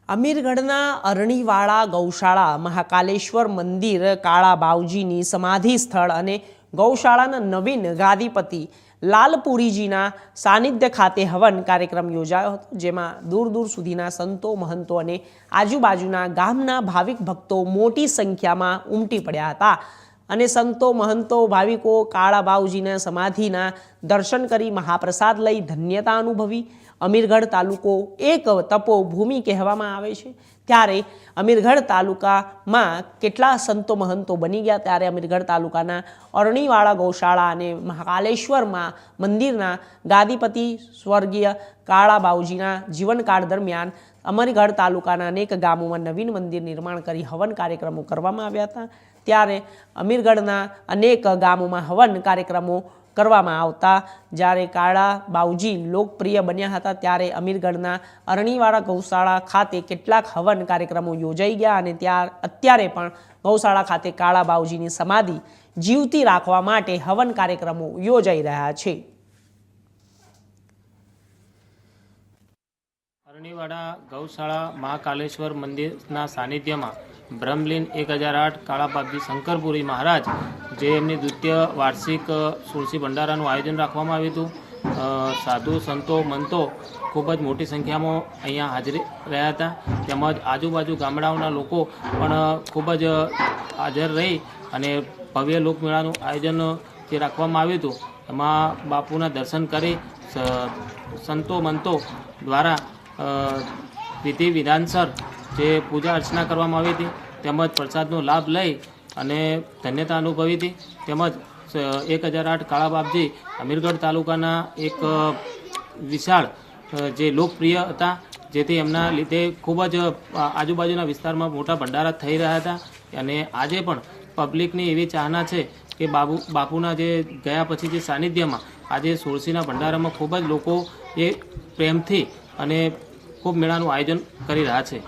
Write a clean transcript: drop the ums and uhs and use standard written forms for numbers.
અમીરગઢના અરણીવાળા ગૌશાળા મહાકાલેશ્વર મંદિર કાળા બાવજીની સમાધિ સ્થળ અને ગૌશાળાના નવીન ગાદીપતિ લાલપુરીજીના સાનિધ્ય ખાતે હવન કાર્યક્રમ યોજાયો હતો, જેમાં દૂર દૂર સુધીના સંતો મહંતો અને આજુબાજુના ગામના ભાવિક ભક્તો મોટી સંખ્યામાં ઉમટી પડ્યા હતા અને સંતો મહંતો ભાવિકો કાળા બાવજીના સમાધિના દર્શન કરી મહાપ્રસાદ લઈ ધન્યતા અનુભવી। અમીરગઢ તાલુકો એક તપોભૂમિ કહેવામાં આવે છે, ત્યારે અમીરગઢ તાલુકામાં કેટલા સંતો મહંતો બની ગયા, ત્યારે અમીરગઢ તાલુકાના અરણીવાળા ગૌશાળા અને મહાકાલેશ્વરમાં મંદિરના ગાદીપતિ સ્વર્ગીય કાળા બાવજીના જીવનકાળ દરમિયાન અમીરગઢ તાલુકાના અનેક ગામોમાં નવીન મંદિર નિર્માણ કરી હવન કાર્યક્રમો કરવામાં આવ્યા હતા। ત્યારે અમીરગઢના અનેક ગામોમાં હવન કાર્યક્રમો કરવામાં આવતા જ્યારે કાળા બાવજી લોકપ્રિય બન્યા હતા, ત્યારે અમીરગઢના અરણીવાળા ગૌશાળા ખાતે કેટલાક હવન કાર્યક્રમો યોજાઈ ગયા અને અત્યારે પણ ગૌશાળા ખાતે કાળા બાવજીની સમાધિ જીવતી રાખવા માટે હવન કાર્યક્રમો યોજાઈ રહ્યા છે। અરણીવાળા ગૌશાળા મહાકાલેશ્વર મંદિરના સાનિધ્યમાં બ્રહ્મલીન 1008 કાળા બાવજી શંકરપુરી મહારાજ જે એમની દ્વિતીય વાર્ષિક તુલસી ભંડારાનું આયોજન રાખવામાં આવ્યું હતું। સાધુ સંતો મંતો ખૂબ જ મોટી સંખ્યામાં અહીંયા હાજરી રહ્યા હતા, તેમજ આજુબાજુ ગામડાઓના લોકો પણ ખૂબ જ હાજર રહી અને ભવ્ય લોકમેળાનું આયોજન જે રાખવામાં આવ્યું હતું એમાં બાપુના દર્શન કરી સંતો મંતો દ્વારા વિધિ વિધાનસર જે પૂજા અર્ચના કરવામાં આવી હતી તેમજ પ્રસાદનો લાભ લઈ અને ધન્યતા અનુભવી હતી। તેમજ 1008 કાળા બાવજી અમીરગઢ તાલુકાના એક વિશાળ જે લોકપ્રિય હતા, જેથી એમના લીધે ખૂબ જ આજુબાજુના વિસ્તારમાં મોટા ભંડારા થઈ રહ્યા હતા અને આજે પણ પબ્લિકની એવી ચાહના છે કે બાપુના જે ગયા પછી જે સાનિધ્યમાં આજે તુલસીના ભંડારામાં ખૂબ જ લોકો એ પ્રેમથી અને ખૂબ મેળાનું આયોજન કરી રહ્યા છે।